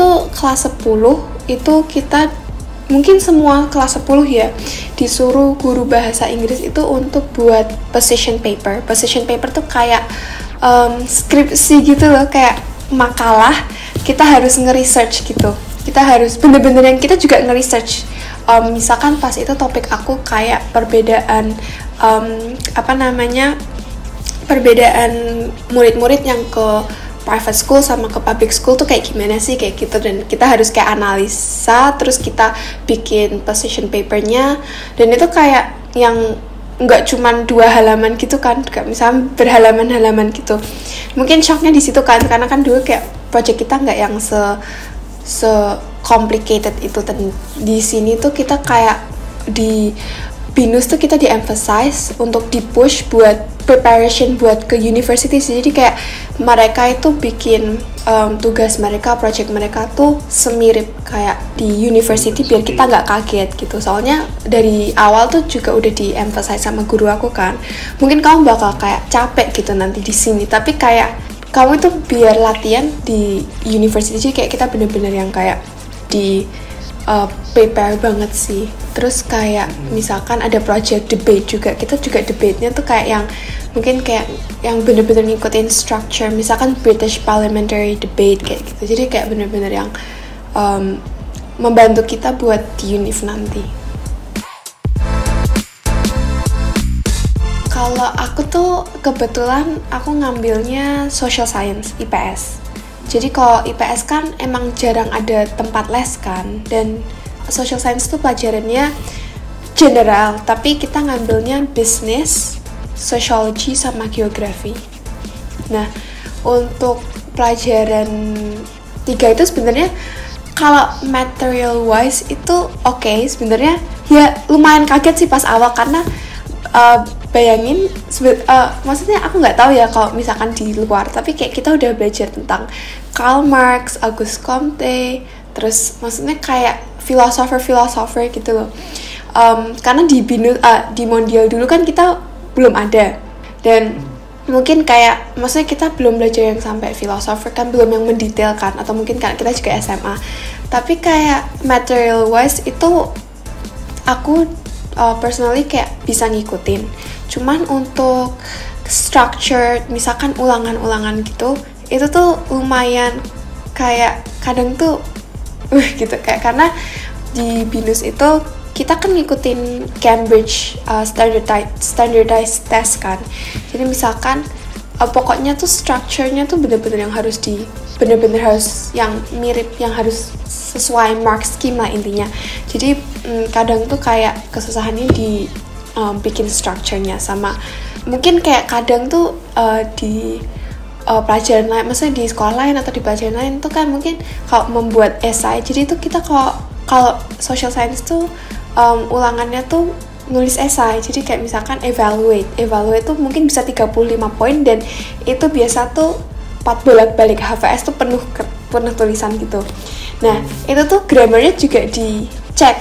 tuh kelas 10 itu kita mungkin semua kelas 10 ya disuruh guru bahasa Inggris itu untuk buat position paper. Position paper tuh kayak skripsi gitu loh, kayak makalah. Kita harus nge-research gitu. Kita harus bener-bener yang kita juga nge-research. Misalkan pas itu topik aku kayak perbedaan perbedaan murid-murid yang ke private school sama ke public school tuh kayak gimana sih, kayak gitu. Dan kita harus kayak analisa, terus kita bikin position papernya, dan itu kayak yang nggak cuman 2 halaman gitu kan, kayak misalnya berhalaman-halaman gitu. Mungkin shocknya di situ kan, karena kan dulu kayak project kita nggak yang se complicated itu. Dan di sini tuh kita kayak di BINUS tuh kita di-emphasize untuk di-push buat preparation buat ke university. Jadi kayak mereka itu bikin tugas mereka, project mereka tuh semirip kayak di university biar kita nggak kaget gitu. Soalnya dari awal tuh juga udah di-emphasize sama guru aku kan, mungkin kamu bakal kayak capek gitu nanti di sini, tapi kayak kamu itu biar latihan di university. Jadi kayak kita bener-bener yang kayak di prepare banget sih. Terus kayak misalkan ada project debate juga, kita juga debate-nya tuh kayak yang mungkin kayak yang bener-bener ngikutin structure, misalkan British Parliamentary Debate kayak gitu. Jadi kayak bener-bener yang membantu kita buat di univ nanti. Kalau aku tuh kebetulan aku ngambilnya social science, IPS. Jadi kalau IPS kan emang jarang ada tempat les kan, dan social science tuh pelajarannya general, tapi kita ngambilnya business, sociology, sama geografi. Nah, untuk pelajaran 3 itu sebenarnya kalau material wise itu oke, sebenarnya ya lumayan kaget sih pas awal, karena bayangin, maksudnya aku nggak tahu ya kalau misalkan di luar, tapi kayak kita udah belajar tentang Karl Marx, Auguste Comte, terus maksudnya kayak filosofer gitu loh. Karena di di Mondial dulu kan kita belum ada, dan mungkin kayak maksudnya kita belum belajar yang sampai filosofer kan, belum yang mendetail kan, atau mungkin kan kita juga SMA. Tapi kayak material wise itu aku personally kayak bisa ngikutin. Cuman untuk structure, misalkan ulangan-ulangan gitu, itu tuh lumayan kayak kadang tuh gitu, kayak karena di BINUS itu kita kan ngikutin Cambridge standardized test kan. Jadi misalkan pokoknya tuh structure-nya tuh bener-bener yang harus bener-bener harus yang mirip, yang harus sesuai mark scheme lah intinya. Jadi kadang tuh kayak kesusahannya di bikin structure-nya, sama mungkin kayak kadang tuh di pelajaran lain, maksudnya di sekolah lain atau di pelajaran lain tuh kan mungkin kalau membuat esai. Jadi itu kita kalau social science tuh ulangannya tuh nulis esai. Jadi kayak misalkan evaluate tuh mungkin bisa 35 poin, dan itu biasa tuh 4 bolak-balik HVS tuh penuh tulisan gitu. Nah, itu tuh grammarnya juga dicek.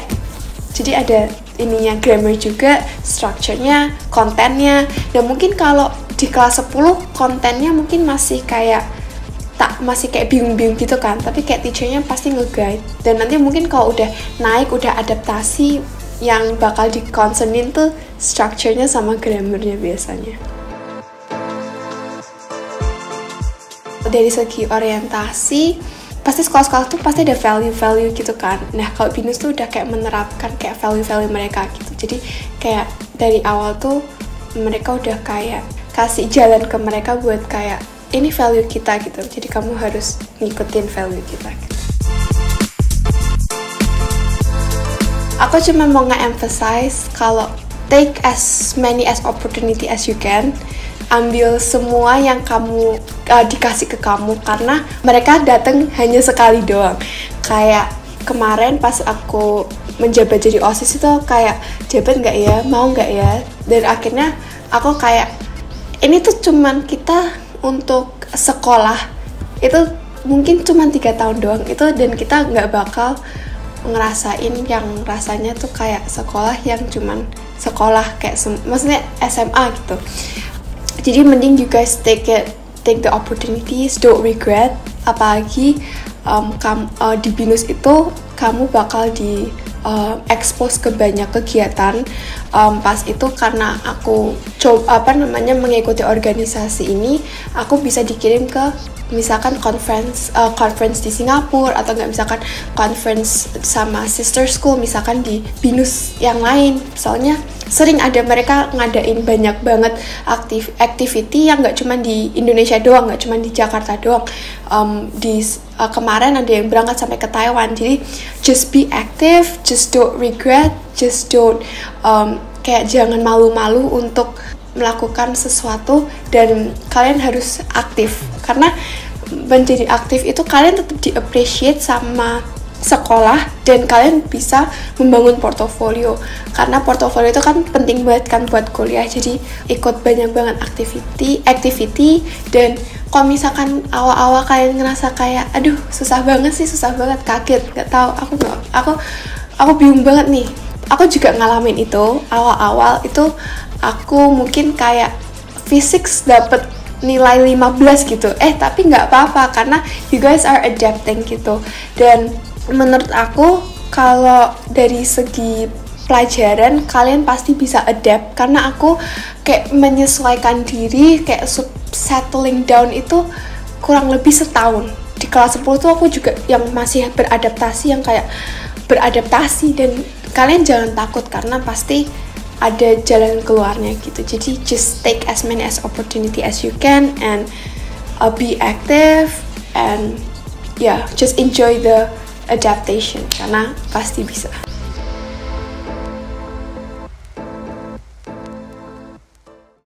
Jadi ada ininya grammar juga, structure-nya, kontennya. Dan mungkin kalau di kelas 10 kontennya mungkin masih kayak bingung-bingung gitu kan, tapi kayak teacher-nya pasti nge-guide. Dan nanti mungkin kalau udah naik, udah adaptasi, yang bakal di-concernin tuh structure-nya sama grammar-nya biasanya. Dari segi orientasi, pasti sekolah-sekolah tuh pasti ada value-value gitu kan. Nah, kalau BINUS tuh udah kayak menerapkan kayak value-value mereka gitu. Jadi kayak dari awal tuh mereka udah kayak kasih jalan ke mereka buat kayak ini value kita gitu. Jadi kamu harus ngikutin value kita gitu. Aku cuma mau nge-emphasize kalau take as many as opportunity as you can. Ambil semua yang kamu dikasih ke kamu, karena mereka datang hanya sekali doang. Kayak kemarin pas aku menjabat jadi OSIS itu kayak jabat nggak ya, mau nggak ya, dan akhirnya aku kayak ini tuh cuman kita untuk sekolah itu mungkin cuman 3 tahun doang itu, dan kita nggak bakal ngerasain yang rasanya tuh kayak sekolah yang cuman sekolah kayak maksudnya SMA gitu. Jadi mending you guys take the opportunities, don't regret. Apalagi di BINUS itu kamu bakal di expose ke banyak kegiatan. Pas itu karena aku mengikuti organisasi ini, aku bisa dikirim ke misalkan conference di Singapura, atau nggak misalkan conference sama sister school misalkan di BINUS yang lain. Soalnya sering ada mereka ngadain banyak banget activity yang nggak cuma di Indonesia doang, nggak cuma di Jakarta doang. Kemarin ada yang berangkat sampai ke Taiwan. Jadi just be active, just don't regret, just don't kayak jangan malu-malu untuk melakukan sesuatu, dan kalian harus aktif, karena menjadi aktif itu kalian tetap di-appreciate sama sekolah, dan kalian bisa membangun portofolio, karena portofolio itu kan penting banget kan buat kuliah. Jadi ikut banyak banget activity, dan kalau misalkan awal-awal kalian ngerasa kayak aduh susah banget, kaget, nggak tahu, aku bingung banget nih. Aku juga ngalamin itu awal-awal itu. Aku mungkin kayak physics dapet nilai 15 gitu, tapi nggak apa-apa karena you guys are adapting gitu. Dan menurut aku kalau dari segi pelajaran kalian pasti bisa adapt, karena aku kayak menyesuaikan diri, kayak settling down itu kurang lebih setahun. Di kelas 10 tuh aku juga yang masih beradaptasi, dan kalian jangan takut karena pasti ada jalan keluarnya gitu. Jadi just take as many as opportunity as you can, and be active, and just enjoy the adaptation, karena pasti bisa.